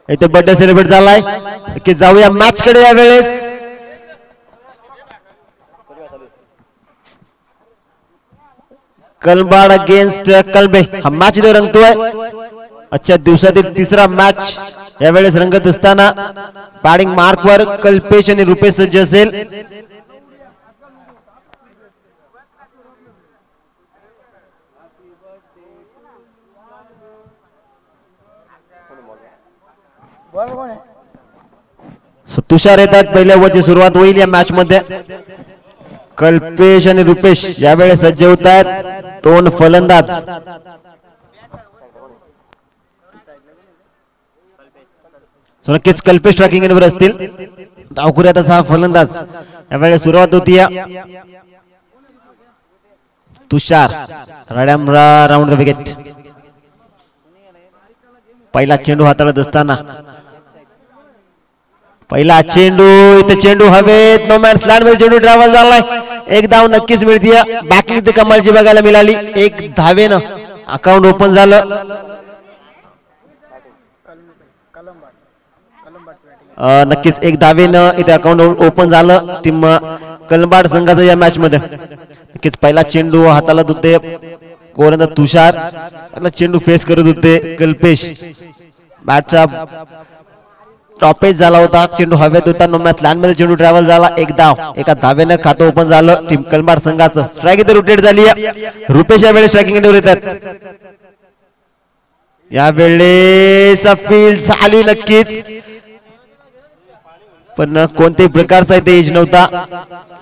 इथे birthday celebrate झालाय की जाऊया मॅच कडे या वेळेस. कलबाड अगेन्स्ट कलबे हा मॅच इथे रंगतोय. आजच्या दिवसातील तिसरा मॅच यावेळेस रंगत असताना बॅटिंग मार्कवर कल्पेश आणि रुपेश सज्ज असेल. तुषार येतात. पहिल्या ओव्हरची सुरुवात होईल या मॅच मध्ये. कल्पेश आणि रुपेश यावेळेस सज्ज होत आहेत. दोन फलंदाज नक्कीच कल्पेश ट्रॅकिंग वर असतील. डावखुऱ्यात असा फलंदाज यावेळेस सुरुवात होती. तुषार राऊंड द विकेट. पहिला चेंडू हाताळत असताना पहिला चेंडू इथे चेंडू हवेत. नो मॅन लँड मध्ये चेंडू ट्रॅव्हल झालाय. एक धाव नक्कीच मिळते. बॅकिंग इथे कमालची बघायला मिळाली. एक धावेनं अकाउंट ओपन झालं. नक्कीच एक धावेनं इथे अकाउंट ओपन झालं टीम कलबाड संघाचं या मॅच मध्ये. नक्कीच पहिला चेंडू हाताळत होते गोलंदाज तुषार. पहिला चेंडू फेस करत होते कल्पेश. बॅटचा टॉपेज झाला होता. चेंडू हवेत होता. नो मॅच लँड मध्ये चेंडू ट्रॅव्हल झाला. एक धाव एका धावेनं खातं ओपन झालं टीम कलबाड संघाचं. स्ट्राईक इथे रोटेट झाली. रुपेश यावेळेस स्ट्रायकिंग एंडवर येतात. यावेळेस अपील झाली नक्कीच पण कोणत्याही प्रकारचा इथे एज नव्हता.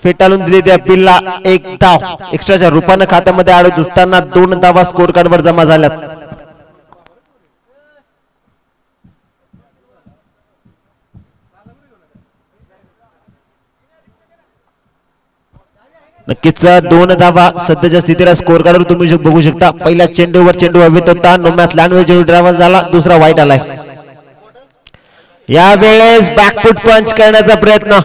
फेटाळून दिली त्या अपीलला. एक धाव एक्स्ट्राच्या रूपानं खात्यामध्ये आडत असताना 2 धावा स्कोर कार्डवर जमा झाल्यात. नक्कीच 2 धावा सध्याच्या स्थितीला स्कोर कार्डवर तुम्ही बघू शकता. पहिल्या चेंडूवर चेंडू हवेत होता. नो मॅच लँडवर चेंडू ट्रॅव्हल झाला. दुसरा वाईट आलाय. यावेळेस बॅकफुट पंच करण्याचा प्रयत्न.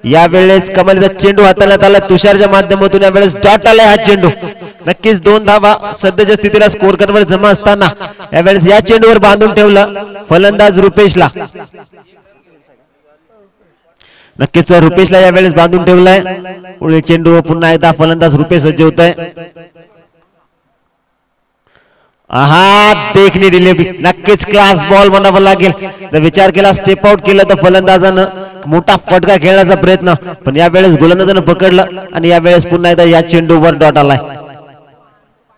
यावेळेस कमालीचा चेंडू हाताळण्यात आला तुषारच्या माध्यमातून. यावेळेस डॉट आलाय हा चेंडू. नक्कीच 2 धावा सध्याच्या स्थितीला स्कोर कार्डवर जमा असताना यावेळेस या चेंडूवर बांधून ठेवलं फलंदाज रुपेशला. नक्कीच रुपेशला यावेळेस बांधून ठेवलाय. पुढील चेंडू पुन्हा एकदा फलंदाज रुपेश सज्ज होत आहे. आहा देखणी डिलिव्हरी नक्कीच क्लास बॉल म्हणावं लागेल. जर विचार केला स्टेप आउट केलं तर फलंदाजानं मोठा फटका खेळण्याचा प्रयत्न पण यावेळेस गोलंदाजानं पकडलं आणि यावेळेस पुन्हा एकदा या चेंडूवर डॉट आलाय.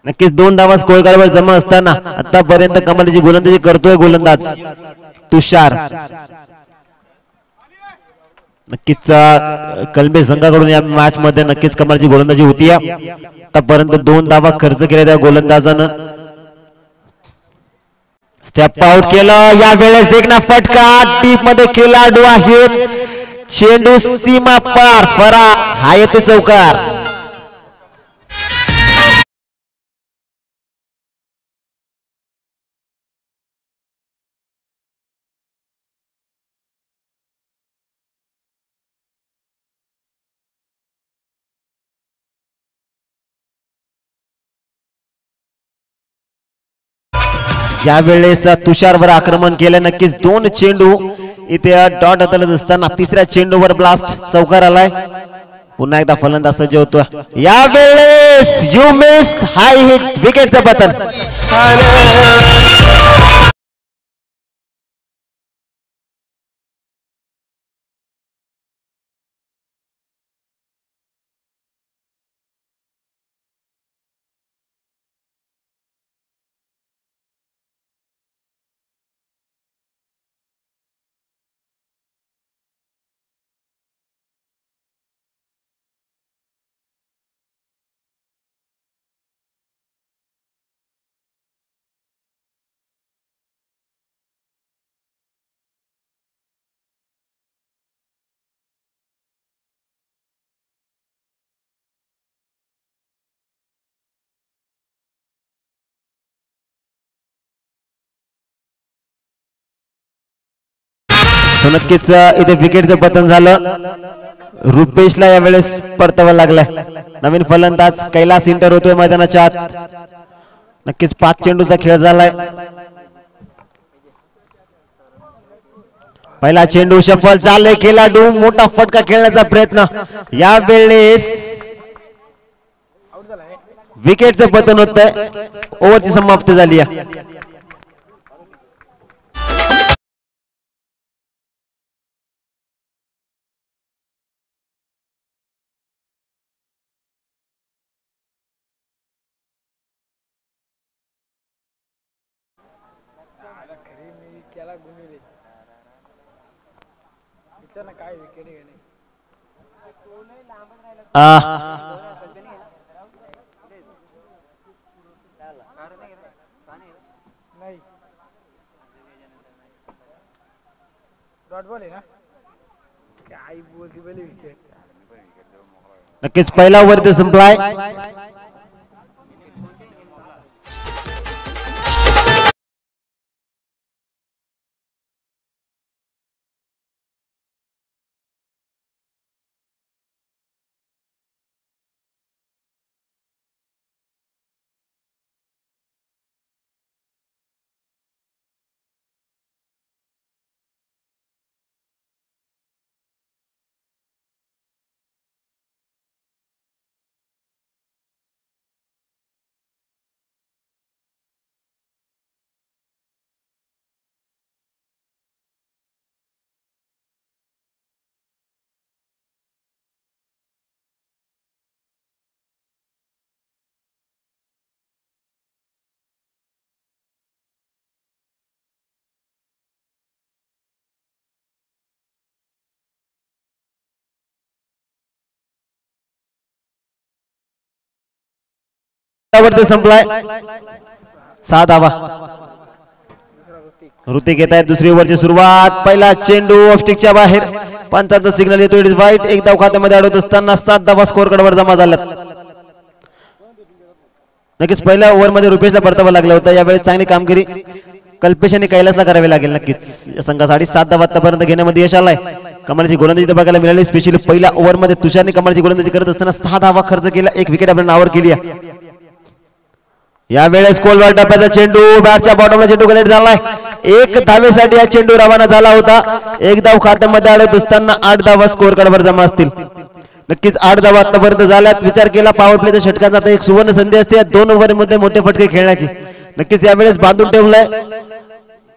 नक्कीच 2 धावा स्कोर कार्डवर जमा असताना आतापर्यंत कमालीची गोलंदाजी करतोय गोलंदाज तुषार. नक्कीच कलबे संघाकडून या मॅच मध्ये नक्कीच कमालीची गोलंदाजी होती. आतापर्यंत 2 धावा खर्च केल्या त्या गोलंदाजानं. स्टेप आउट केलं. यावेळेस देखना फटका डीप मध्ये खेळाडू आहेत. चेंडू सीमा पार फरार. हा येतो चौकार. यावेळेस तुषारवर आक्रमण केलं. नक्कीच 2 चेंडू इथे डॉट हाताळत असताना तिसऱ्या चेंडूवर ब्लास्ट चौकार आलाय. पुन्हा एकदा फलंदाज सज्ज होतो. यावेळेस यू मिस हाय हिट विकेटचं पतन. नक्कीच इथे विकेटचं पतन झालं. रुपेशला यावेळेस परतावा लागलाय. नवीन फलंदाज कैलास इंटर होतोय मैदानाच्या आत. नक्कीच 5 चेंडूचा खेळ झालाय. पहिला चेंडू सफल झाले, खेळाडू मोठा फटका खेळण्याचा प्रयत्न, या वेळेस विकेटचं पतन होतंय, ओव्हरची समाप्ती झाली आहे. नक्कीच पहिला ओव्हर संपलाय. संपलाय, 6 धावा. ऋतिक घेत आहेत दुसरी ओव्हरची सुरुवात. पहिला चेंडू ऑफस्टिकच्या बाहेर, पंचांचा सिग्नल येतो, इट इज वाईट. एक धाव खात्यामध्ये अडवत असताना 7 धावा स्कोर कार्डवर जमा झाल्यात. नक्कीच पहिल्या ओव्हर मध्ये रुपेशला परतावा लागला होता, यावेळेस चांगली कामगिरी कल्पेश आणि कैलासला करावी लागेल. नक्कीच या संघासाठी 7 धावा आतापर्यंत घेण्यामध्ये यश आलाय. कमालीची गोलंदाजी बघायला मिळाली, स्पेशली पहिल्या ओव्हर मध्ये तुषारने कमालीची गोलंदाजी करत असताना 6 धावा खर्च केला, 1 विकेट आपल्या नावावर केली आहे. या वेळेस कोलवार टप्प्याचा चेंडू, बॅटच्या बॉटमला चेंडू कलेक्ट झालाय. 1 धावेसाठी हा चेंडू रवाना झाला होता. 1 धाव खात्यामध्ये अडवत असताना 8 धावा स्कोर कार्डवर जमा असतील. नक्कीच 8 धावा आतापर्यंत झाल्यात. विचार केला पॉवर प्लेच्या षटकांचा आता एक सुवर्ण संधी असते या 2 ओव्हरमध्ये मोठे फटके खेळण्याची. नक्कीच यावेळेस बांधून ठेवलाय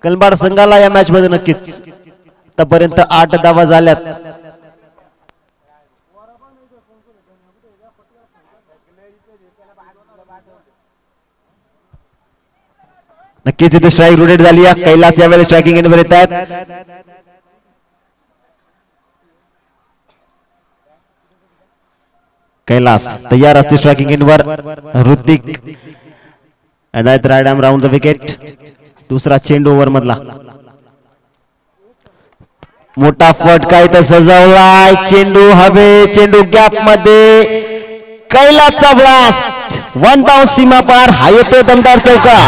कलबाड संघाला या मॅच मध्ये. नक्कीच आतापर्यंत 8 धावा झाल्यात. नक्कीच इथे स्ट्राईक रोटेट झाली आहे. कैलास यावेळेस स्ट्रायकिंग एंडवर येत आहेत. कैलास तयार असते स्ट्रायकिंग एंडवर. Hrithik round the wicket. दुसरा चेंडू ओव्हर मधला, मोठा फटका इथं सजवलाय. चेंडू हवे, चेंडू गॅप मध्ये, कैलासचा ब्लास्ट 1 बाउंस सीमा पार. हा येतो दमदार चौका.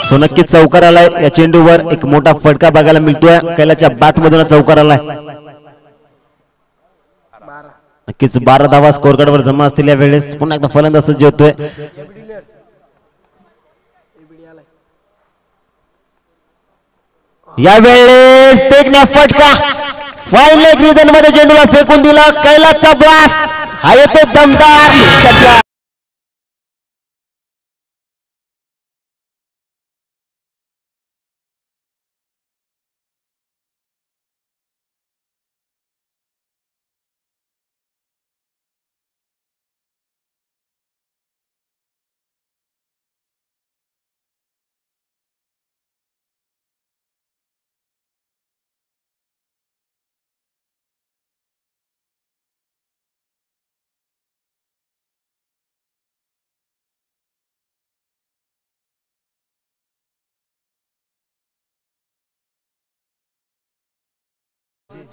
सो नक्कीच चौकार आलाय या चेंडूवर. एक मोठा फटका बघायला मिळतोय. कैलासच्या बॅट मधून चौकार आलाय. नक्कीच 12 धावा स्कोर कार्डवर जमा असतील. या वेळेस पुन्हा एकदा फलंदाज सज्ज होतोय. या वेळेस देखण्या फटका, फाईन लेग रिजन मध्ये चेंडूला फेकून दिला. कैलासचा ब्लास्ट हा येतो दमदार.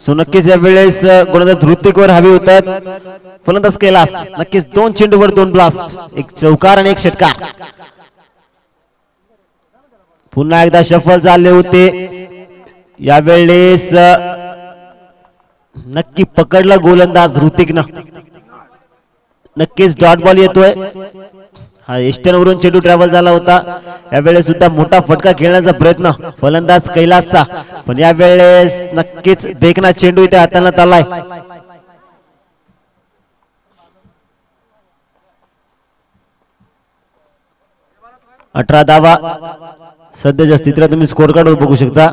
सो नक्कीच या वेळेस गोलंदाज ऋतिकवर हवी होतात. फलंदाज कैलास नक्कीच 2 चेंडूवर 2 ब्लास्ट, एक चौकार आणि एक षटकार. पुन्हा एकदा शफल झाले होते. यावेळेस नक्की पकडला गोलंदाज ऋतिकनं. नक्कीच डॉट बॉल येतोय. हा एस्टन वरून चेंडू ट्रॅव्हल झाला होता. यावेळेस सुद्धा मोठा फटका खेळण्याचा प्रयत्न फलंदाज कैलासचा, पण यावेळेस नक्कीच देखना चेंडू इथे हाताळण्यात आलाय. 18 धावा सध्याच्या स्थितीला तुम्ही स्कोर कार्ड वर बघू शकता.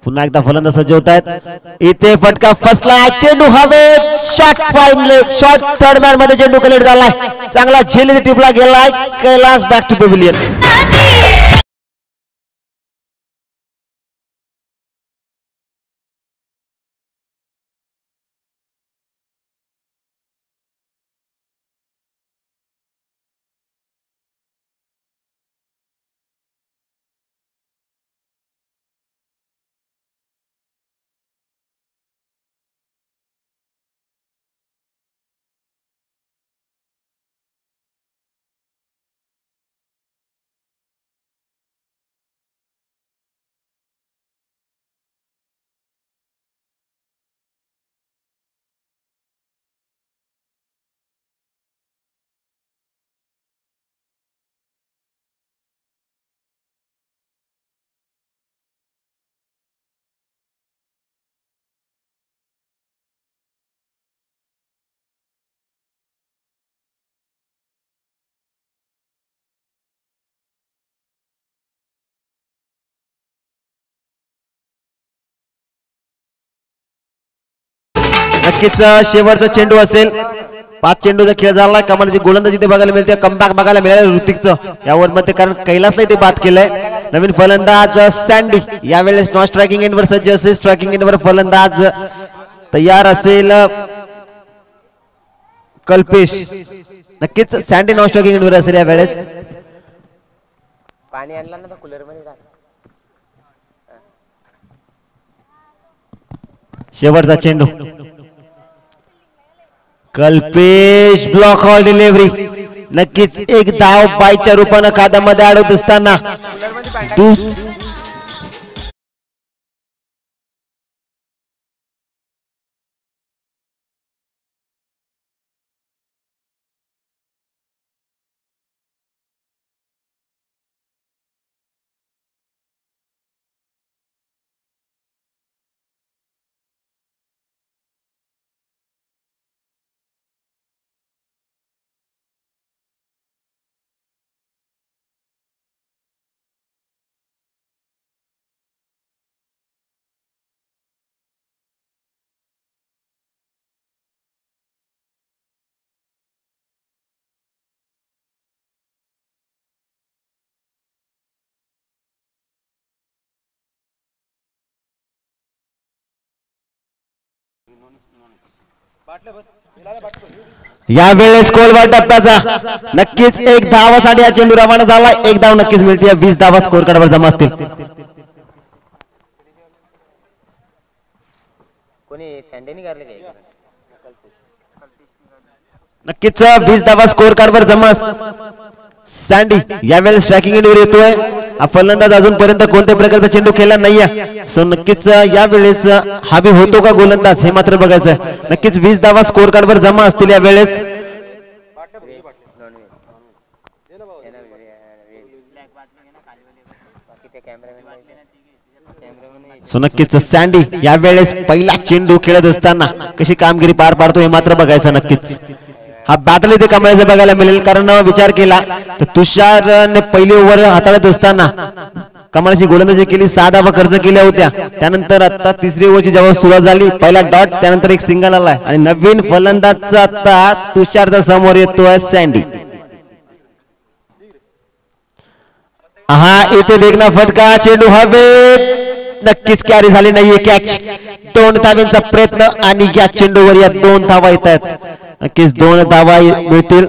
पुन्हा एकदा फलंदाज सज्ज होत आहेत. इथे फटका फसला, चेंडू हवेत, shot fine leg, shot third man मध्ये चेंडू कलेक्ट झालाय. चांगला झेल टिपला गेलाय. Kailas back to pavilion. नक्कीच शेवटचा चेंडू असेल. 5 चेंडूचा खेळ झाला. कमालीची गोलंदाजी इथे बघायला मिळते. कमबॅक बघायला मिळालं ऋतिकचं यावर मध्ये, कारण कैलासला इथे बाद केलंय. नवीन फलंदाज सँडी यावेळेस नॉन स्ट्रायकिंग एंडवर सज्ज असेल. स्ट्रायकिंग एंडवर फलंदाज तयार असेल कल्पेश. नक्कीच सँडी नॉन स्ट्रायकिंग एंडवर असेल यावेळेस. पाणी आणलं ना कूलर मध्ये. शेवटचा चेंडू कल्पेश ब्लॉक ऑल डिलिव्हरी. नक्कीच एक धाव बायच्या रूपानं खाद्यामध्ये अडवत असताना यावेळेस कोलवार टप्प्याचा नक्कीच एक धावासाठी हा चेंडू रवाना झाला. एक धाव नक्कीच मिळते. 20 धावा स्कोर कार्डवर जमा असतील. नक्कीच 20 धावा स्कोर कार्डवर जमा. सँडी यावेळेस स्ट्रायकिंग एंडवर येतोय. हा फलंदाज अजूनपर्यंत कोणत्या प्रकारचा चेंडू खेळला नाहीये. सो नक्कीच यावेळेस हावी होतो का गोलंदाज हे मात्र बघायचं. नक्कीच 20 धावा स्कोर कार्डवर जमा असतील यावेळेस. सो नक्कीच सँडी यावेळेस पहिला चेंडू खेळत असताना कशी कामगिरी पार पाडतो हे मात्र बघायचं. नक्कीच हा बॅटल इथे कमायचं बघायला मिळेल. कारण विचार केला तर तुषारने पहिली ओव्हर हाताळत असताना कमालीची गोलंदाजी केली. 6 धावा खर्च केल्या होत्या. त्यानंतर आता तिसरी ओव्हरची जेव्हा सुरुवात झाली पहिला डॉट, त्यानंतर एक सिंगल आलाय आणि नवीन फलंदाजचा आता तुषारचा समोर येतोय सँडी. हा इथे देखना फटका, चेंडू हवे, नक्कीच कॅरी झाली नाहीये कॅच. 2 धावांचा प्रयत्न आणि या चेंडूवर या 2 धावा येत आहेत. नक्कीच 2 धावा मिळतील.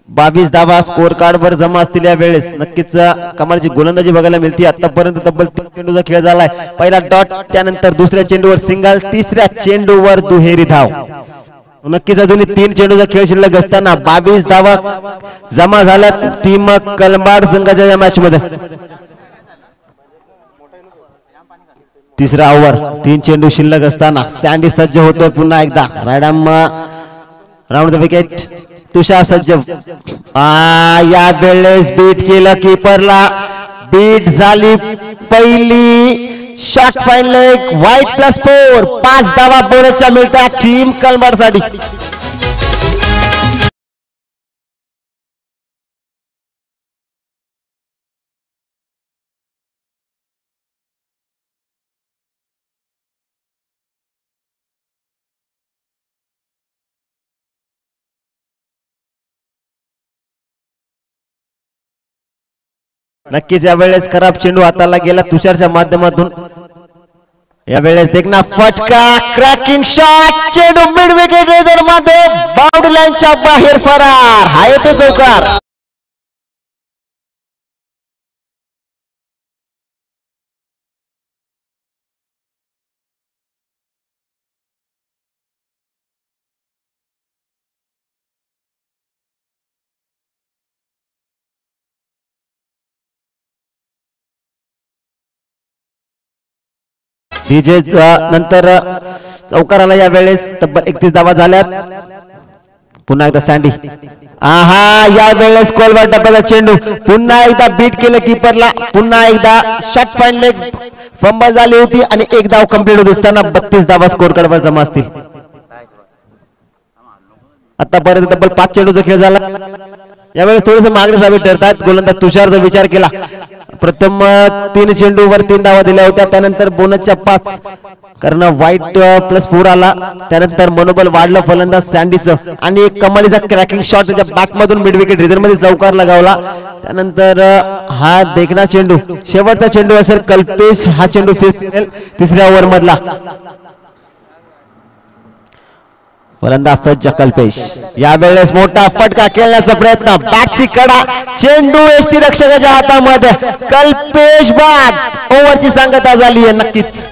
22 धावा स्कोर कार्ड वर जमा असतील या वेळेस. नक्कीच कमालीची गोलंदाजी बघायला मिळते. आतापर्यंत तब्बल 3 चेंडूचा खेळ झालाय. पहिला डॉट, त्यानंतर दुसऱ्या चेंडूवर सिंगल, तिसऱ्या चेंडूवर दुहेरी धाव. नक्कीच अजूनही 3 चेंडूचा खेळ शिल्लक असताना 22 धावा जमा झाल्यात टीम कलंबाड संघाच्या या मॅच मध्ये. तिसरा ओव्हर, 3 चेंडू शिल्लक असताना सँडी सज्ज होतोय पुन्हा एकदा. रायडम राऊंड द विकेट. तुषार सज्ज. या वेळेस बीट केलं कीपरला. बीट झाली पहिली. शॉट फाईन लेग, वाईट +4. 5 धावा बोनसच्या मिळतात टीम कलंबाड साठी. नक्कीच यावेळेस खराब चेंडू हाताला गेला तुषारच्या माध्यमातून. यावेळेस देखना फटका, क्रॅकिंग शॉट, चेंडू मिड विकेट रेजर मध्ये बाउंड्री लाईनच्या बाहेर फरार. हा येतो चौकार. डीजे नंतर चौकाराला या वेळेस तब्बल 31 धावा झाल्यात. पुन्हा एकदा सँडी. या वेळेस कोलवर डब्याचा चेंडू. पुन्हा एकदा बीट केलं कीपरला. पुन्हा एकदा शॉट फाईन लेग, फंबल झाली होती आणि एक धाव कंप्लीट होत असताना 32 धावा स्कोर कार्डवर जमा असतील. आतापर्यंत तब्बल 5 चेंडूचा खेळ झाला. यावेळेस थोडेसे मागणी साबित ठरतात. गोलंदाज तुषारचा विचार केला. प्रथम 3 चेंडूवर 3 धावा दिल्या होत्या. त्यानंतर बोनसच्या 5 कारण वाईट +4 आला. त्यानंतर मनोबल वाढलं फलंदाज सँडीचं आणि एक कमालीचा क्रॅकिंग शॉट त्याच्या बॅटमधून मिड विकेट रिझर्व मध्ये चौकार लगावला. त्यानंतर हा देखना चेंडू, शेवटचा चेंडू असेल कल्पेश. हा चेंडू फेस करेल तिसऱ्या ओव्हर मधला. फलंदाज सज्ज कल्पेश. यावेळेस मोठा फटका खेळण्याचा प्रयत्न. बॅटची कडा, चेंडू एसटी रक्षकाच्या हातामध्ये. कल्पेश बाद. ओव्हरची सांगता झाली आहे नक्कीच.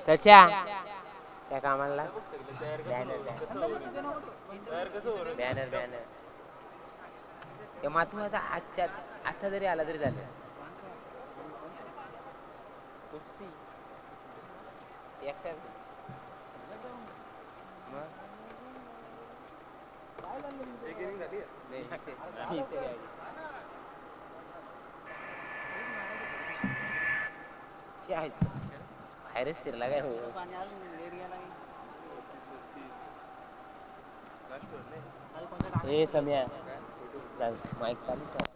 सच्या त्या कामाला बॅनर ते महत्वाचा आजच्या आता जरी आला तरी झालं. व्हायरस शिरला काय हो. हे सम्या माईक चालू कर.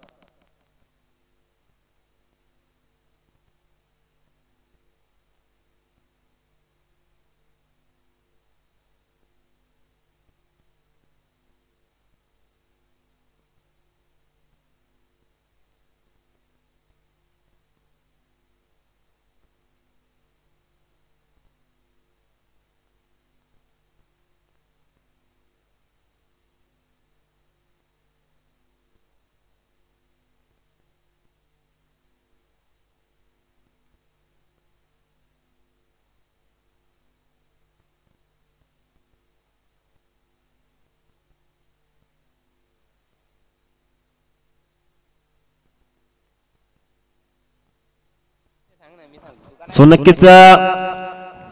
सो नक्कीच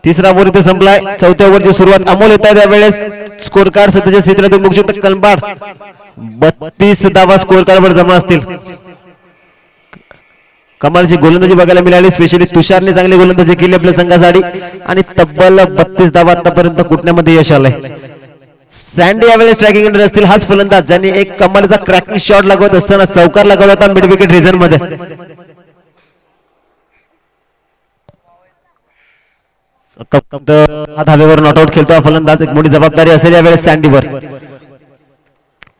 तिसरा ओव्हर इथे संपलाय. चौथ्या ओव्हरची सुरुवात अमोल येत आहे. त्यावेळेस स्कोर कार्ड सध्याच्या स्थितीला तुम्ही बघू शकता. कलंबाड 32 धावा स्कोर कार्ड वर जमा असतील. कमालची गोलंदाजी बघायला मिळाली. स्पेशली तुषारने चांगली गोलंदाजी केली आपल्या संघासाठी आणि तब्बल 32 धावा आतापर्यंत कुठण्यामध्ये यश आलंय. सँडी यावेळेस स्ट्रायकिंग एंडर असतील. हाच फलंदाज ज्यांनी एक कमालीचा क्रॅकिंग शॉट लागवत असताना चौकार लागवला होता मिड विकेट रिजन मध्ये. धावेवर नॉट आउट खेळतो फलंदाज. एक मोठी जबाबदारी असेल यावेळेस सँडीवर.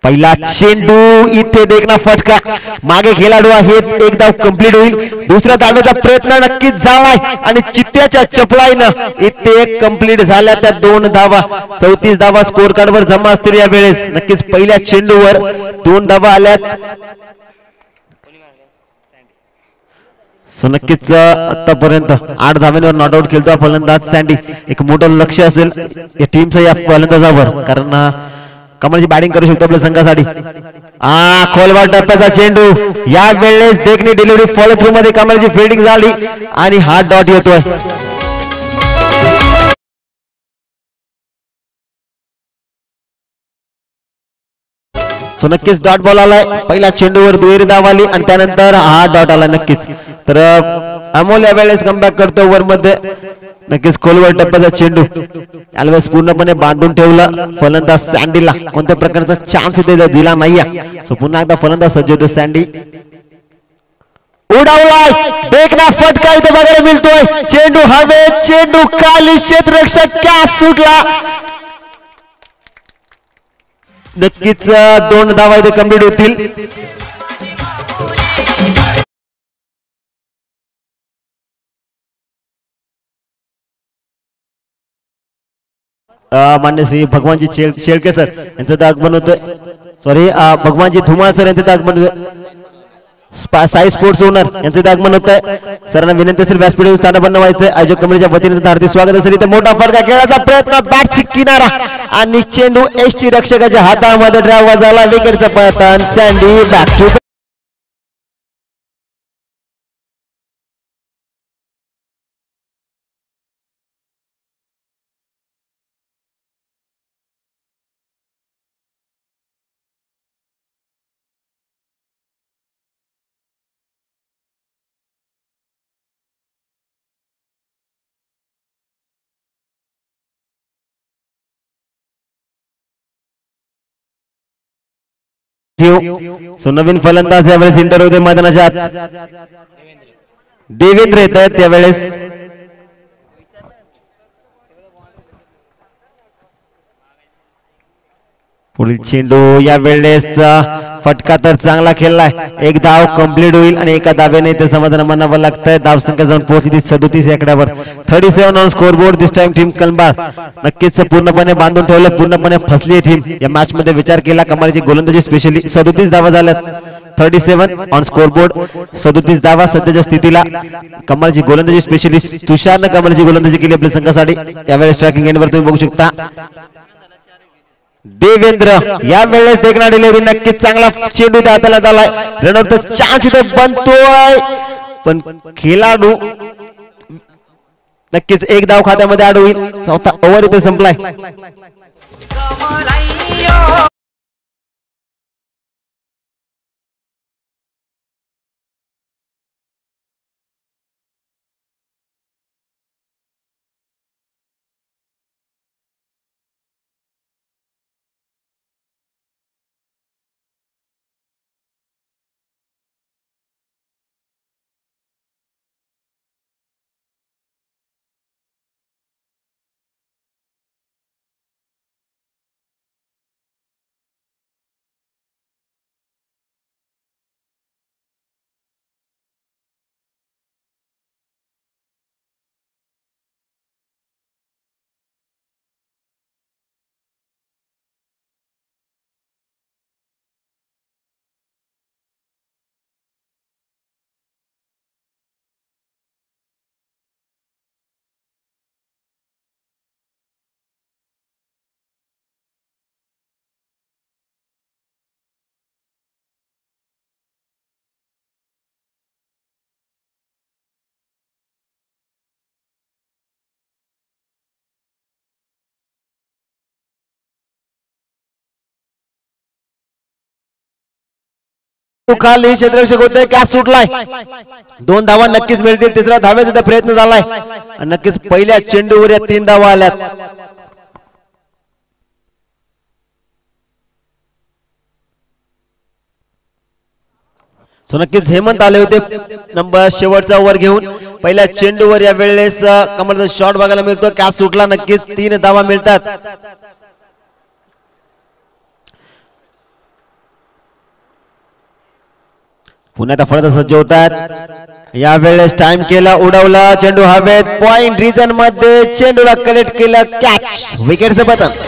पहिला चेंडू इथे देखना फटका. मागे खेळाडू आहे. एक धाव कंप्लीट होईल. दुसऱ्या धावेचा प्रयत्न नक्कीच झालाय आणि चिट्ट्याच्या चपळाईनं इथे एक कंप्लीट झाल्या त्या 2 धावा. 34 धावा स्कोर कार्ड वर जमा असतील यावेळेस. नक्कीच पहिल्या चेंडूवर 2 धावा आल्यात. सो नक्कीच आतापर्यंत 8 धाव्यांवर नॉट आउट खेळतो फलंदाज सँडी. एक मोठं लक्ष असेल या टीमचं या फलंदाजावर, कारण कमालची बॅटिंग करू शकतो आपल्या संघासाठी. खोलवर टप्प्याचा चेंडू. या वेळेस देखणी डिलिव्हरी फॉलो थ्रू मध्ये कमालची फिल्डिंग झाली आणि हा डॉट येतोय. सो नक्कीच डॉट बॉल आलाय. पहिल्या चेंडूवर दुहेरी धाव आली आणि त्यानंतर हा डॉट आला. नक्कीच तर अमोल या वेळेस कमबॅक करतो ओव्हर मध्ये. नक्कीच खोलवर टप्प्याचा चेंडू यावेळेस पूर्णपणे बांधून ठेवला फलंदाज सँडीला. कोणत्या प्रकारचा चान्स इथे दिला नाहीये. सो पुन्हा एकदा फलंदाज सज्ज होतो सँडी. उडवलाय. देखना फटका इथे बघायला मिळतोय. चेंडू हवे. चेंडू खाली. क्षेत्ररक्षक कॅच सुटला. नक्कीच 2 धावा इथे कंप्लीट होतील. मान्य श्री भगवानजी शेळके सर यांचं आगमन होतोय. सॉरी भगवानजी धुमाळ सर यांचं आगमन होतोय. साई स्पोर्ट्स ओनर यांचं आगमन होत आहे. सरांना विनंती असेल व्यासपीठावर स्थानापन्न व्हायचंय. आयोजक कमिटीच्या वतीने हार्दिक स्वागत असेल. इथे मोठा फटका खेळायचा प्रयत्न. बॅटची किनारा आणि चेंडू एसटी रक्षकाच्या हातामध्ये ड्राइव्ह झाला. विकेटचं पतन. सँडी बॅक टू सो नवीन फलंदाज यावेळेस इंटर होते मैदानाच्या आत. देवेंद्र येत आहेत त्यावेळेस. पुढील चेंडू यावेळेस फटका तर चांगला खेळलाय. एक धाव कंप्लीट होईल आणि एका धाव्याने इथे समाधान मानावं लागतंय. धाव संख्या जाऊन पोहोचली 37 आकड्यावर. 37 on scoreboard. This time team Kalambad नक्कीच पूर्णपणे बांधून ठेवलं. पूर्णपणे फसली टीम या मॅच मध्ये. विचार केला कमालीची गोलंदाजी स्पेशली 37 धावा झाल्यात. 37 ऑन स्कोर बोर्ड. 37 धावा सध्याच्या स्थितीला. कमालीची गोलंदाजी स्पेशली तुषारनं कमालीची गोलंदाजी केली आपल्या संघासाठी. यावेळेस स्ट्रायकिंग एंडवर तुम्ही बघू शकता देवेंद्र. या वेळेस देखना डिलिव्हरी. नक्कीच चांगला चेंडू हाताला झालाय. रनआउटचा चान्स इथे बनतोय पण खेळाडू नक्कीच एक धाव खात्यामध्ये ऍड होईल. चौथा ओव्हर इथे संपलाय. खाली क्षेत्ररक्षक होते, कॅच सुटलाय. 2 धावा नक्कीच मिळतील. तिसरा धावेचा प्रयत्न झालाय. नक्कीच पहिल्या चेंडूवर या 3 धावा आल्यात. सो नक्कीच हेमंत आले होते नंबर शेवटचा ओव्हर घेऊन. पहिल्या चेंडूवर या वेळेस कमलचा शॉट बघायला मिळतो. कॅच सुटला. नक्कीच 3 धावा मिळतात. पुन्हा फळत सज्ज होतात. या वेळेस टाइम केला, उडवला चेंडू हवेत. पॉइंट रिजन मध्ये चेंडूला कलेक्ट केलं. कॅच. विकेटचं बटन.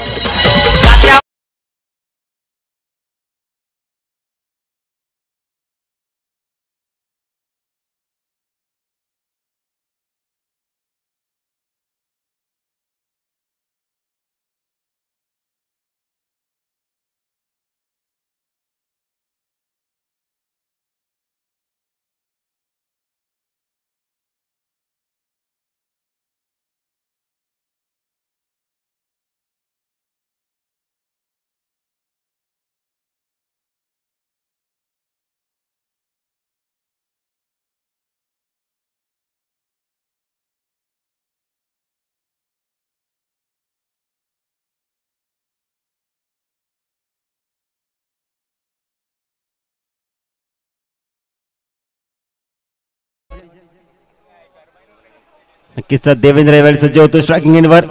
नक्कीच देवेंद्र यावेळी सज्ज होतो स्ट्रायकिंग एंडवर.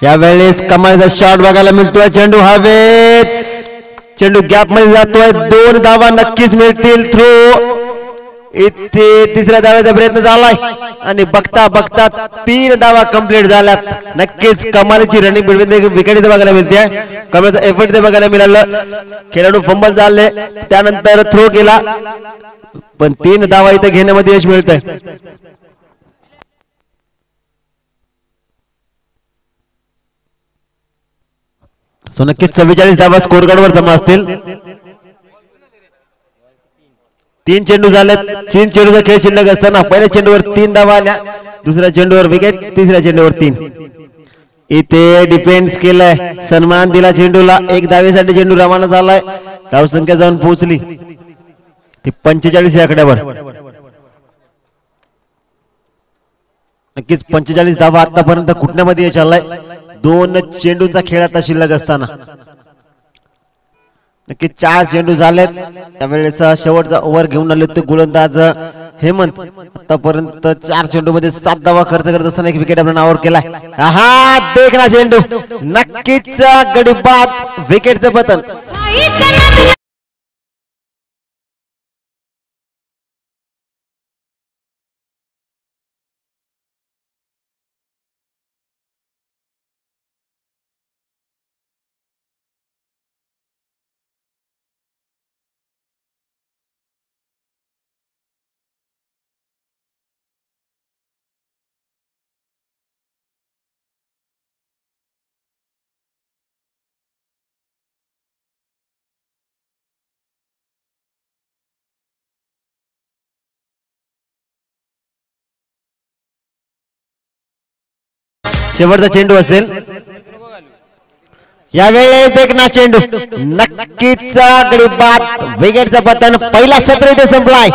यावेळेस कमालीचा शॉट बघायला मिळतोय. चेंडू हवेत. चेंडू गॅप मध्ये जातोय. 2 धावा नक्कीच मिळतील. थ्रो. इथे तिसऱ्या धाव्याचा प्रयत्न झालाय आणि बघता बघता 3 धावा कंप्लीट झाल्यात. नक्कीच कमालीची रनिंग विकेट इथे बघायला मिळते. कमालीचा एफर्ट इथे बघायला मिळालं. खेळाडू फंबल झाले, त्यानंतर थ्रो केला, पण 3 धावा इथे घेण्यामध्ये यश मिळतंय. सो नक्कीच 44 धावा स्कोर कार्ड वर जमा असतील. 3 चेंडू झालेत. 3 चेंडूचा खेळ शिल्लक असताना पहिल्या चेंडूवर 3 धावा आल्या, दुसऱ्या चेंडूवर विकेट, तिसऱ्या चेंडूवर 3. इथे डिफेन्स केलाय, सन्मान दिला चेंडूला. 1 धावेसाठी चेंडू रवाना झालाय. धावसंख्या जाऊन पोहोचली ती 45 या आकड्यावर. नक्कीच 45 धावा आतापर्यंत कुठण्यामध्ये यश आलाय. 2 चेंडूंचा खेळ आता शिल्लक असताना नक्की 4 चेंडू झालेत. त्यावेळेस शेवटचा ओव्हर घेऊन आले होते गोलंदाज हेमंत. आतापर्यंत 4 चेंडू मध्ये 7 धावा खर्च करत असताना एक विकेट आपल्या नावावर केलाय. हा देखना चेंडू. नक्कीच गडी बाद. विकेटचं पतन. शेवटचा चेंडू असेल यावेळेस. देखना चेंडू. नक्कीच गडी बाद. विकेटचं पतन. पहिला सत्र इथे संपलाय.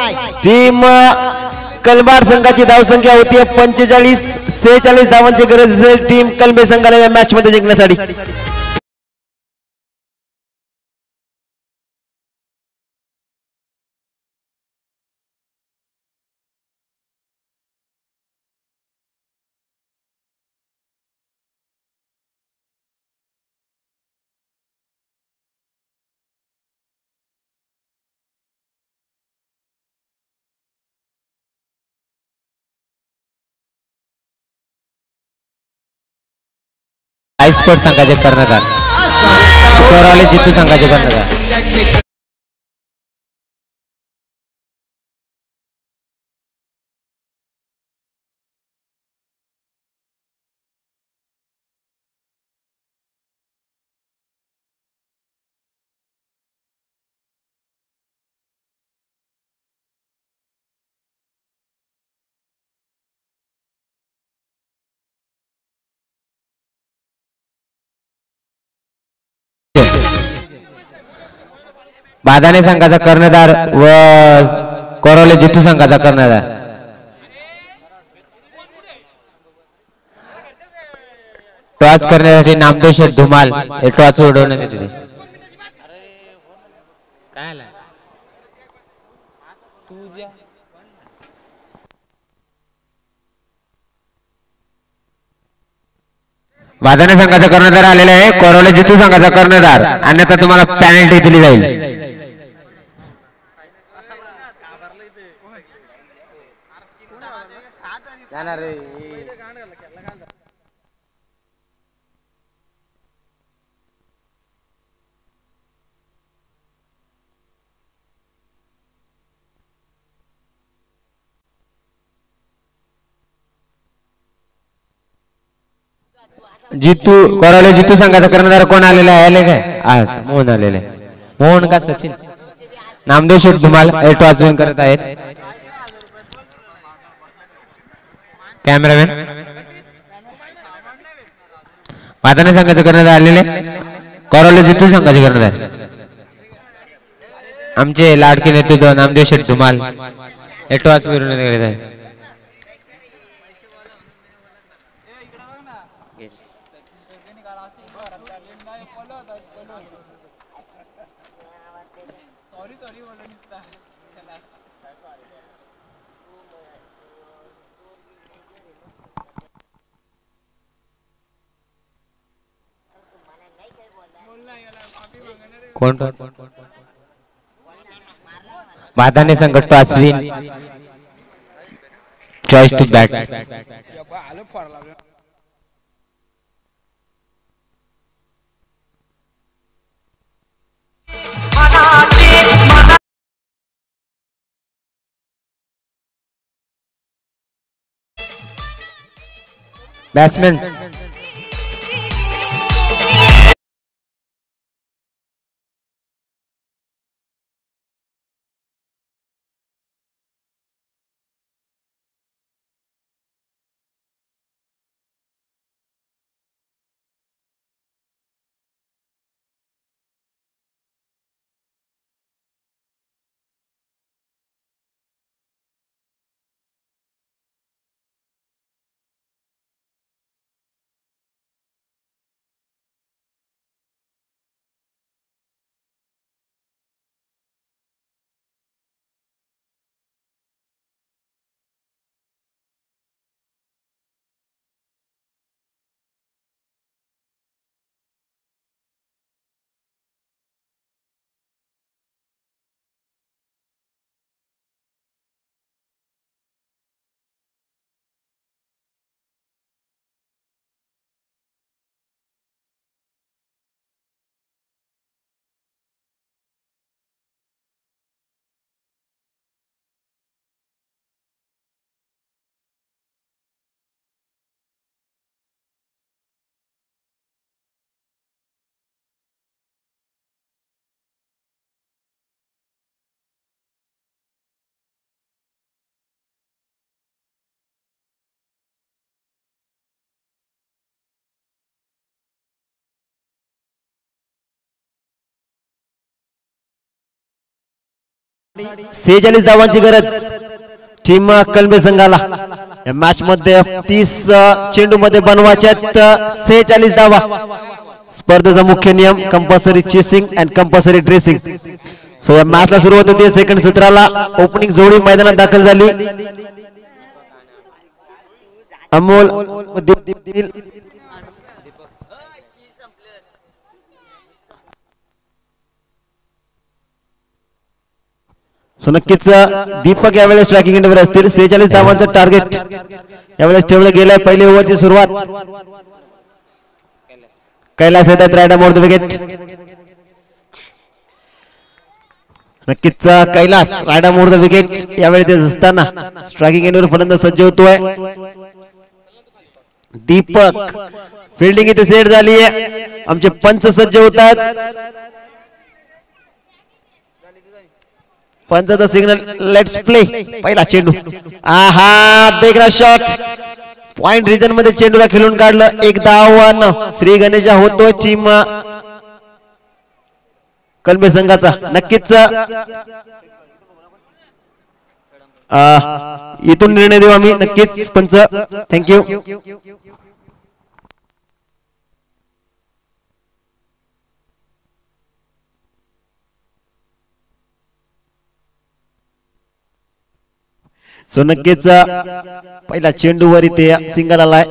टीम कलबाड संघाची धावसंख्या होती 45. 46 धावांची गरज असेल टीम कलबे संघाला या मॅच मध्ये जिंकण्यासाठी. स्पोर्ट संघाचे कर्णधार कोराले जितू संघाचे कर्णधार. बादाने संघाचा कर्णधार व कोरोले जितू संघाचा कर्णधार. टॉस करण्यासाठी नामदेव शेठ धुमाल हे टॉस उडवण्यात येते. बादाने संघाचा कर्णधार आलेला आहे. कोरोले जितू संघाचा कर्णधार, अन्यथा तुम्हाला पॅनल्टी दिली जाईल. जितू कोरोले जितू संघाचा कर्णधार कोण आलेला आहे? आले काय? आज मोहन आलेले आहे. मोहन का सचिन? नामदेव शेठ धुमाल हे टॉस विन करत आहेत. कॅमेरामॅन बादाने संघाचे कर्णधार आलेले, कोरोले जितू संघाचे कर्णधार आमचे लाडके नेतृत्व नामदेव शेठ धुमाल हे टॉस विन करत आहेत. कोण? बादाने संघ toss win, choice to bat. Batsman सेहेचाळीस धावांची गरज टीम कलमे संघाला. या मॅच मध्ये 30 चेंडू मध्ये बनवायच्यात 46 धावा. स्पर्धेचा मुख्य नियम compulsory chasing and compulsory dressing. So या मॅचला सुरुवात होते. सेकंड सत्राला ओपनिंग जोडी मैदानात दाखल झाली. अमोल सो नक्कीच दीपक यावेळेस ट्रॅकिंग एंडवर असतील. 46 धावांचं टार्गेट यावेळेस ठेवलं गेलंय. पहिली ओव्हरची सुरुवात. कैलास येतात राईट मोर द विकेट. नक्कीच Kailas right more the wicket यावेळी ते असताना स्ट्रायकिंग एंडवर फलंदाज सज्ज होतोय. दीपक फिल्डिंग इथे सेट झाली आहे. आमचे पंच सज्ज होतात. पंचाचा सिग्नल लेट्स प्ले. पहिला चेंडू आहा देखना शॉट पॉइंट रिजन मध्ये चेंडूला खेळून काढलं. एक धाव श्री गणेशा होतोय. टीम कलबे संघाचा नक्कीच इथून निर्णय देऊ आम्ही नक्कीच पंच. थँक्यू. सो नक्कीच पहिला चेंडूवर इथे सिंगल आलाय.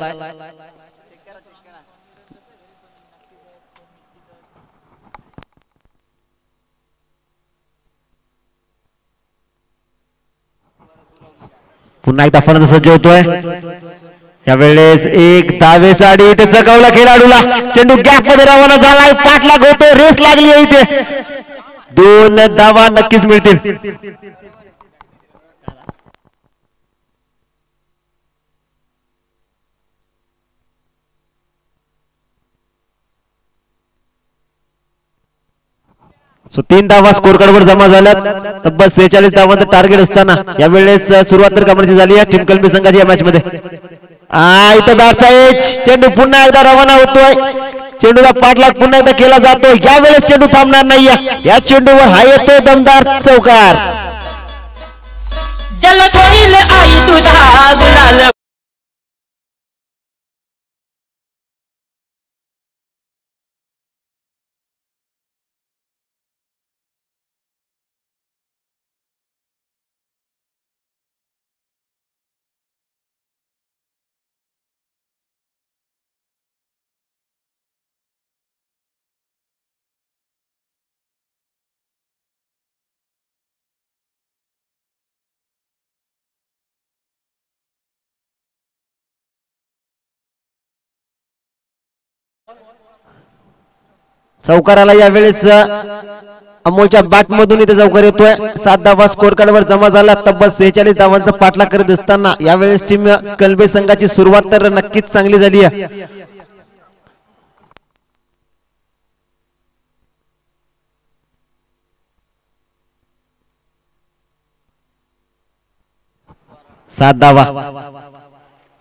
पुन्हा एकदा फलंदाज सज्ज होतोय. यावेळेस एक धावेसाठी इथे चकवला खेळाडूला. चेंडू गॅप मध्ये रवाना झालाय. पाठलाग होतोय. रेस लागली आहे इथे. 2 धावा नक्कीच मिळतील. सो 3 धावा स्कोर कार्ड वर जमा झाल्यात. तब्बल 46 धावांचं टार्गेट असताना यावेळेस सुरुवात तर कमळची झाली आहे टीम कलबे संघाची या मॅच मध्ये. इथं बॅटचा एज. चेंडू पुन्हा एकदा रवाना होतोय. चेंडूला पाठलाग पुन्हा एकदा केला जातोय. यावेळेस चेंडू थांबणार नाहीये. या चेंडूवर हा येतोय दमदार चौकार. चौकाराला यावेळेस अमोलच्या बॅट मधून इथे चौकार येतोय. 7 धावा स्कोर कार्ड वर जमा झाला. तब्बल 46 धावांचा पाठलाग करत असताना यावेळेस टीम कलबे संघाची सुरुवात तर नक्कीच चांगली झाली आहे. सात धावा.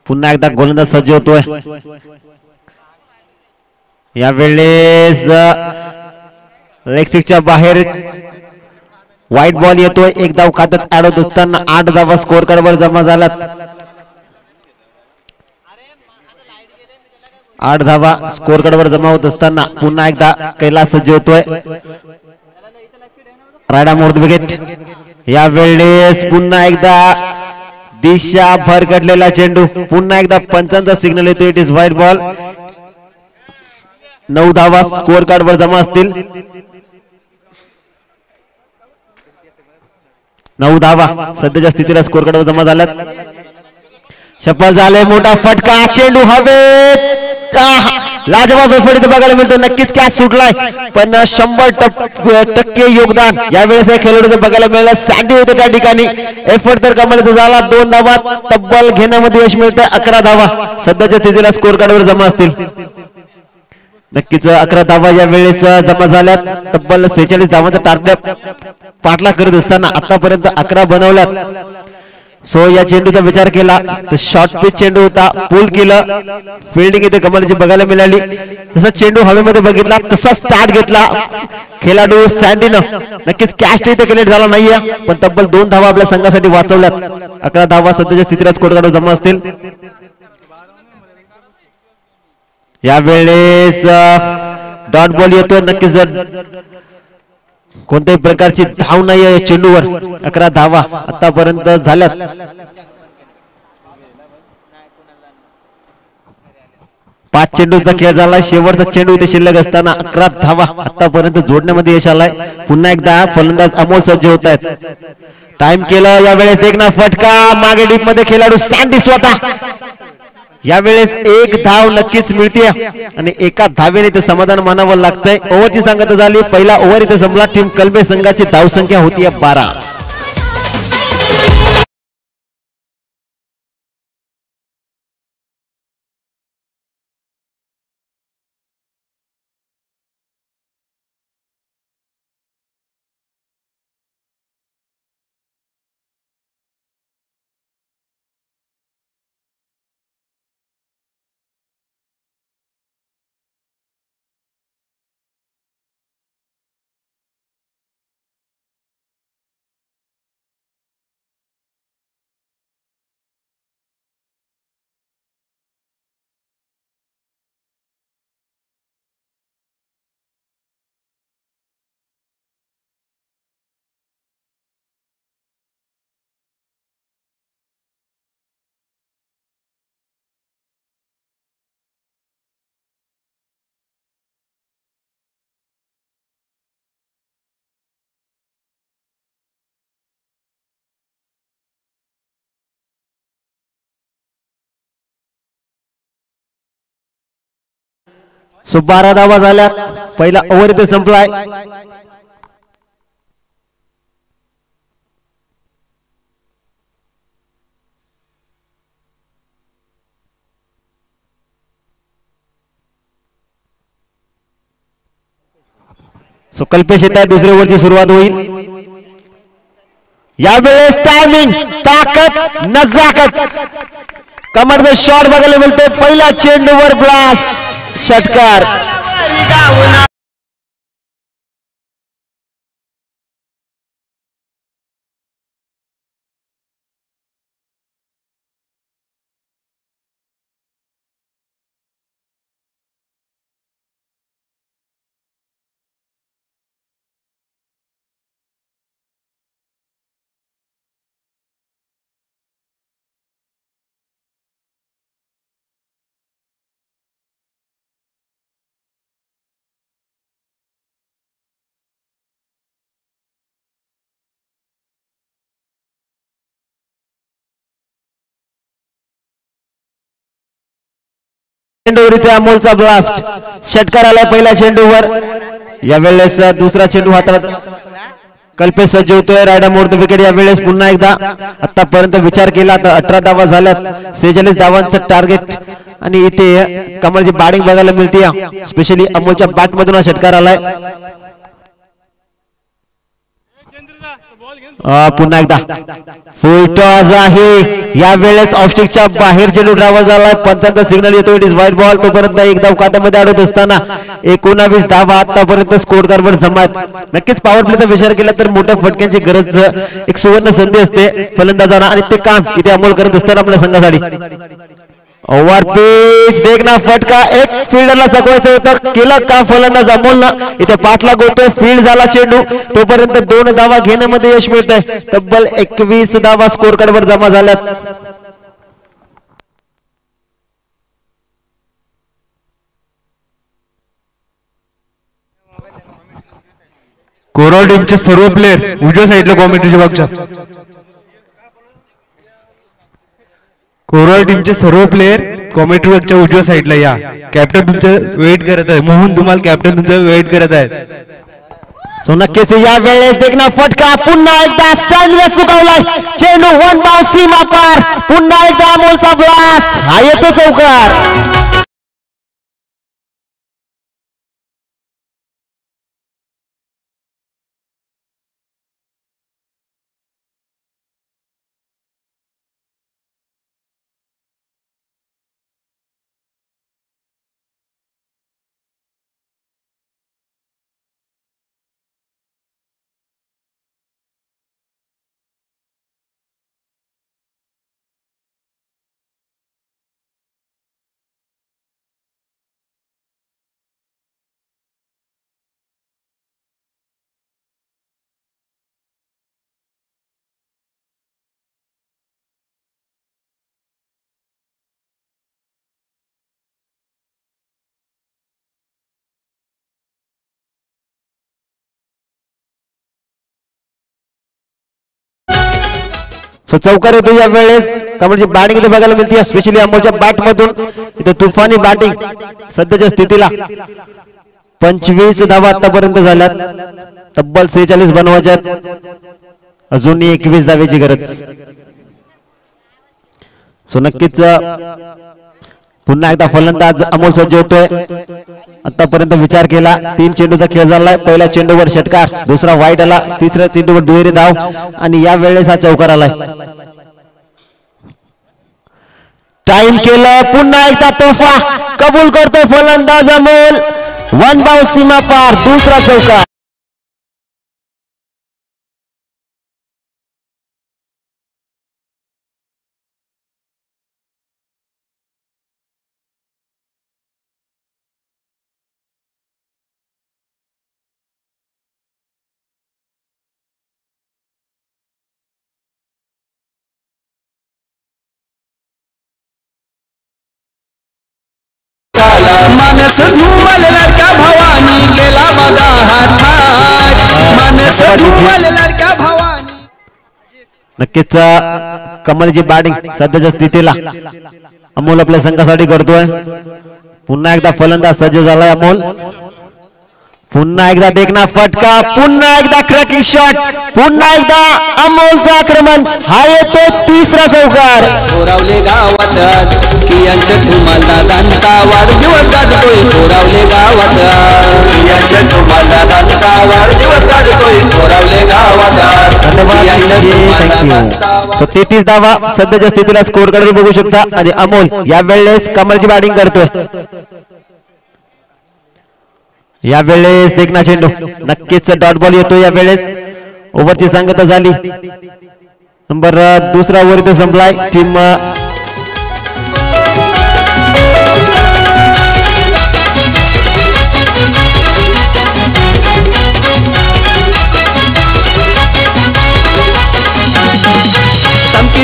पुन्हा एकदा गोलंदाज सज्ज होतोय. यावेळेस लेग सिक्सच्या बाहेर व्हाईट बॉल येतोय. एक धाव खात्यात ऍड होत असताना 8 धावा स्कोर कार्ड वर जमा झाल्यात. 8 धावा स्कोर कार्ड वर जमा होत असताना पुन्हा एकदा कैलास सज्ज होतोय. रायडा मोर्द विकेट. यावेळेस पुन्हा एकदा दिशा भरकटलेला चेंडू. पुन्हा एकदा पंचांचा सिग्नल येतो. It is white ball. 9 धावा स्कोर कार्ड वर जमा असतील. 9 धावा सध्याच्या स्थितीला स्कोर कार्ड वर जमा झाल्यात. सफल झाले. मोठा फटका. चेंडू हवेत. लाजवाब एफर्ट बघायला मिळतो. नक्कीच कॅच सुटलाय पण 100% योगदान यावेळेस खेळाडूचं बघायला मिळालं. सँडी होते त्या ठिकाणी. एफर्ट तर कमालीचा झाला. 2 धावा तब्बल घेण्यामध्ये यश मिळतंय. 11 धावा सध्याच्या स्थितीला स्कोर कार्ड वर जमा असतील. नक्कीच 11 धावा या वेळेस जमा झाल्यात. तब्बल 46 धावांचा टार्गेट पाठलाग करत असताना आतापर्यंत 11 बनवल्यात. सो या चेंडूचा विचार केला तर शॉर्ट पिच चेंडू होता. पुल केलं. फिल्डिंग इथे कमालीची बघायला मिळाली. तसा चेंडू हवेमध्ये बघितला तसा स्टार्ट घेतला खेळाडू सँडीनं. नक्कीच कॅच इथे कनेक्ट झाला नाहीये पण तब्बल 2 धावा आपल्या संघासाठी वाचवल्यात. 11 धावा सध्याच्या स्थितीला स्कोर कार्ड जमा असतील. यावेळेस डॉट बॉल येतोय. नक्कीच कोणत्याही प्रकारची धाव नाही आहे चेंडूवर. 11 धावा आतापर्यंत झाल्यात. 5 चेंडूचा खेळ झाला. शेवटचा चेंडू इथे शिल्लक असताना 11 धावा आतापर्यंत जोडण्यामध्ये यश आलाय. पुन्हा एकदा फलंदाज अमोल सज्ज होत आहेत. टाइम केलं. यावेळेस देखना फटका. मागे डीप मध्ये खेळाडू सँडी स्वतः. यावेळेस 1 धाव नक्कीच मिळते आणि एका धावेने इथे समाधान मानावं लागतंय. ओव्हरची सांगता झाली. पहिला ओव्हर इथे संपला. टीम कलबे संघाची धावसंख्या होती 12. सो 12 धावा झाल्या पहिला ओव्हर इथे संपलाय सो कल्पेश येत आहे दुसऱ्या ओव्हरची सुरुवात होईल यावेळेस टायमिंग ताकद नजाकत कमरचा शॉट बघायला मिळतोय पहिला चेंडूवर ब्लास्ट षटकार चेंडूवर इथे अमोलचा ब्लास्ट षटकार आलाय पहिल्या चेंडूवर यावेळेस दुसरा चेंडू हातात कल्पेश सज्ज होतोय रायडा मोड द विकेट यावेळेस पुन्हा एकदा आतापर्यंत विचार केला तर 18 धावा झाल्यात 46 धावांचं टार्गेट आणि इथे कमलची बॅटिंग बघायला मिळते स्पेशली अमोलच्या बॅट मधून हा षटकार आलाय पुन्हा एकदा फुल टॉस आहे यावेळेस ऑफस्टिकच्या बाहेर चेंडू ड्रायव्हर झालाय पंचांचा सिग्नल येतो इट इज व्हाईट बॉल तोपर्यंत एक धाव खात्यामध्ये अडवत असताना 19 धावा आतापर्यंत स्कोर कार्डवर जमा आहेत नक्कीच पॉवर प्लेचा विचार केला तर मोठ्या फटक्यांची गरज एक सुवर्ण संधी असते फलंदाजांना आणि ते काम इथे अमोल करत असताना आपल्या संघासाठी ओव्हर पिच देखना फटका एक फील्डरला सकवायचं होतं केलं का फलंदाज अमोलनं इथे पाठलाग होतोय फील्ड झाला चेंडू तोपर्यंत 2 धावा घेण्यामध्ये यश मिळतंय तब्बल 21 धावा स्कोर कार्डवर जमा झाल्यात कोराल टीमचे सर्व प्लेयर उजव्या साईडला कॉमेंट्रीच्या मागच्या कोराल टीमचे सर्व प्लेयर कॉमेंट्री मागच्या उजव्या साईडला या कॅप्टन तुमचं वेट करत आहे मोहन धुमाल कॅप्टन तुमचं वेट करत आहे सो नक्कीच या वेळेस देखना फटका पुन्हा एकदा सैन्य चुकवलाय चेंडू 1 बाउंस सीमा पार पुन्हा एकदा अमोलचा ब्लास्ट हा येतो चौकार सो चौकार येतो या वेळेस कमलची बॅटिंग इथे बघायला मिळते स्पेशली अमोलच्या बॅट मधून इथे तुफानी बॅटिंग सध्याच्या स्थितीला 25 धावा आतापर्यंत झाल्यात तब्बल 46 बनवायच्यात अजूनही 21 धावेची गरज सो नक्कीच पुन्हा एकदा फलंदाज अमोल सज्ज होतोय आतापर्यंत विचार केला 3 चेंडूचा खेळ झालाय पहिल्या चेंडूवर षटकार दुसरा वाईट आला तिसऱ्या चेंडूवर दुहेरी धाव आणि या वेळेस हा चौकार आलाय टाइम केलं पुन्हा एकदा तोफा कबूल करतोय फलंदाज अमोल 1 बाउंस सीमा पार दुसरा चौकार मानस धुमल लडक्या भवानी गेला बघा हातात मानस धुमल लडक्या भवानी नक्कीच कमलची बॅटिंग सध्याच्या स्थितीला अमोल आपल्या संघासाठी करतोय पुन्हा एकदा फलंदाज सज्ज झालाय अमोल. पुन्हा एकदा देखना फटका, पुन्हा एकदा क्रॅकिंग शॉट, पुन्हा एकदा अमोलचं आक्रमण. हा येतो तिसरा चौकार. कोरावले गावात कियांच्या धुमाल दादांचा वाढदिवस गाजतोय. कोरावले गावात कियांच्या धुमाल दादांचा वाढदिवस गाजतोय. कोरावले गावात कियांच्या धुमाल दादांचा. 33 धावा सध्याच्या स्थितीला स्कोर कडे बघू शकता. आणि अमोल या वेळेस कमलची बॅटिंग करतोय. या वेळेस देखना चेंडू, नक्कीच डॉट बॉल येतो. या वेळेस ओव्हरची सांगता झाली. नंबर दुसरा ओव्हर इथे संपलाय. टीम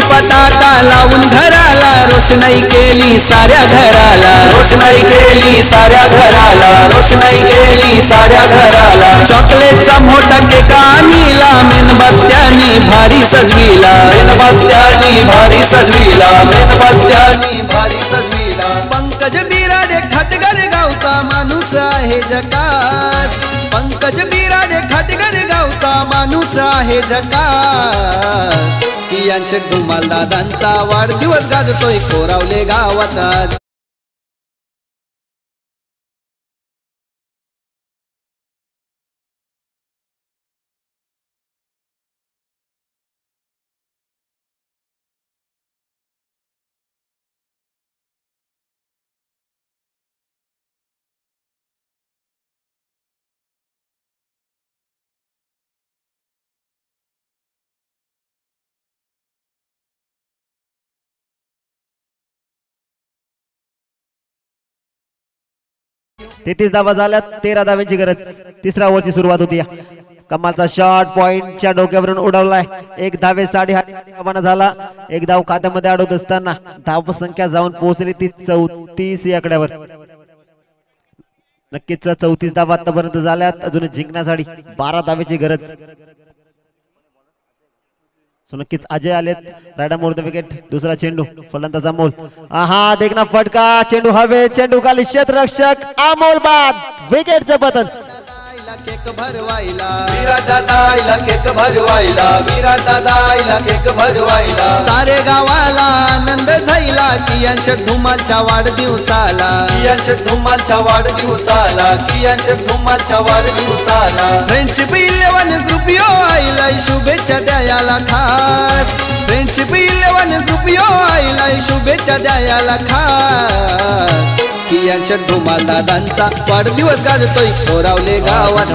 पताका लावून घराला रोषणाई केली साऱ्या घराला. रोषणाई केली साऱ्या घराला. रोषणाई केली साऱ्या घराला. चॉकलेटचा मोठा केक आणला मेणबत्त्यानी भारी सजविला. मेणबत्त्यानी भारी सजविला. मेणबत्त्यानी भारी सजविला. पंकज बिराडे खटगर गावचा माणूस आहे झकास. पंकज बिराडे खटगर गावचा माणूस आहे झकास. कियांच्या धुमाल दादांचा वाढदिवस गाजतोय कोरावले गावात आज. तेहतीस धावा झाल्या. 13 धाव्यांची गरज. तिसऱ्या ओव्हरची सुरुवात होती. कमालचा शॉट पॉइंटच्या डोक्यावरून उडवलाय. एक धावे साडेहात झाला. एक धाव खात्यामध्ये अडवत असताना धाव संख्या जाऊन पोहोचली ती 34 या आकड्यावर. नक्कीच 34 धावा आतापर्यंत झाल्यात. अजून जिंकण्यासाठी 12 धावेची गरज. सो नक्कीच अजय आलेत. रायडा मोर द विकेट. दुसरा चेंडू फलंदाज अमोल. हा देखना फटका, चेंडू हवे, चेंडू खाली, क्षेत्ररक्षक अमोल बाद. विकेटचं पतन. केक भरवायला विराट दादाला केक भरवायला. विराट दादाला केक भरवायला. सारे गावाला आनंद झाला कियांच्या धुमालच्या वाढदिवसाला. कियांच्या धुमालच्या वाढदिवसाला. कियांच्या धुमालच्या वाढदिवसाला. फ्रेंडशिप 11 ग्रुप यो आईला शुभेच्छा द्यायला खास. फ्रेंडशिप 11 ग्रुप यो आईला शुभेच्छा द्यायला खास. कियांच्या धुमाल दादांचा वाढदिवस गाजतोय कोरावले गावात.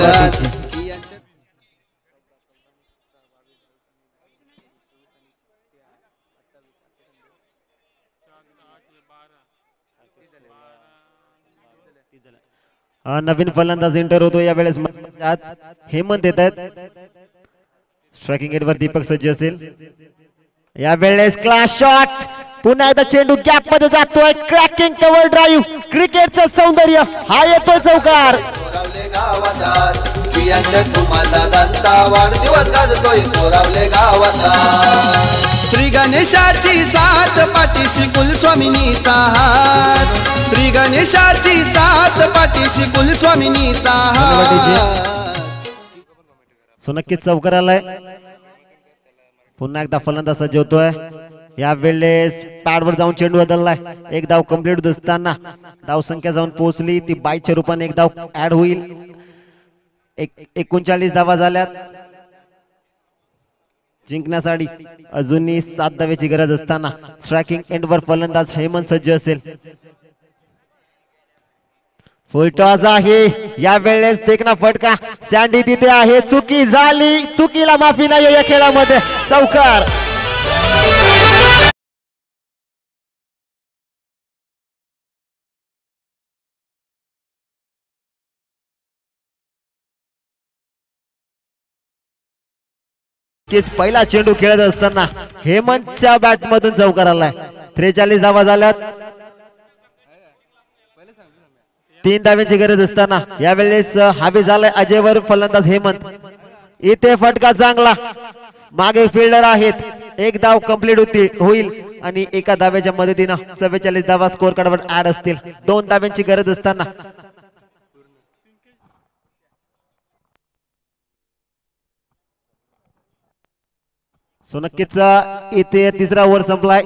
नवीन फलंदाज एंटर होतो या वेळेस. हेमंत येत आहेत. स्ट्रायकिंग एंडवर दीपक सज्ज असेल. या वेळेस क्लास शॉट. पुन्हा एकदा चेंडू गॅप मध्ये जातोय. Cracking cover drive. क्रिकेटचं सौंदर्य. हा येतोय चौकार. कोरावले गावात कियांच्या धुमाल दादांचा वाढदिवस गाजतोय कोरावले गावात. श्री गणेशाची साथ पाठीशी कुलस्वामिनीचा हात. श्री गणेशाची साथ पाठीशी कुलस्वामिनीचा हात. सो नक्कीच चौकार आलाय. पुन्हा एकदा फलंदाज सज्ज होतोय. या वेळेस पॅडवर जाऊन चेंडू बदललाय. एक धाव कंप्लीट होत असताना धाव संख्या जाऊन पोहोचली ती 22च्या रूपाने एक धाव ऍड होईल. 39 धावा झाल्यात. जिंकण्यासाठी अजूनही 7 धावेची गरज असताना स्ट्रायकिंग एंडवर फलंदाज हेमंत सज्ज असेल. फुल टॉस आहे. या वेळेस देखना फटका. सँडी तिथे आहे. चुकी झाली. चुकीला माफी नाही या खेळामध्ये. चौकार. पहिला चेंडू खेळत असताना हेमंतच्या बॅट मधून चौकार आलाय. 43 धावा झाल्यात. 3 धाव्यांची गरज असताना यावेळेस हावी झालाय अजयवर फलंदाज हेमंत. इथे फटका चांगला. मागे फिल्डर आहेत. एक धाव कंप्लीट होईल. आणि एका धाव्याच्या मदतीनं 44 धावा स्कोर कार्डवर ऍड असतील. 2 धाव्यांची गरज असताना सो नक्कीच इथे तिसरा ओव्हर संपलाय.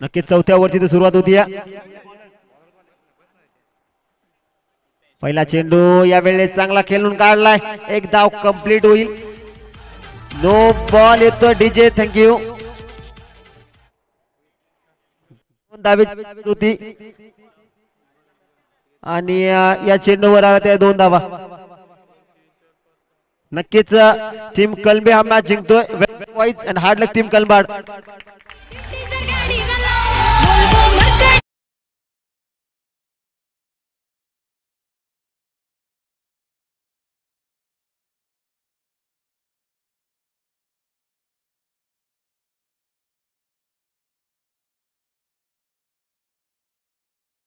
नक्कीच चौथ्या ओव्हरची सुरुवात होती. पहिला चेंडू यावेळेस चांगला खेळून काढलाय. एक धाव कंप्लीट होईल. नो बॉल येतो डीजे. थँक्यू. धावे होती आणि या चेंडूवर आला त्या 2 धावा. नक्कीच टीम कलबे हा मॅच जिंकतोय. Wise and hard luck team कलबाड.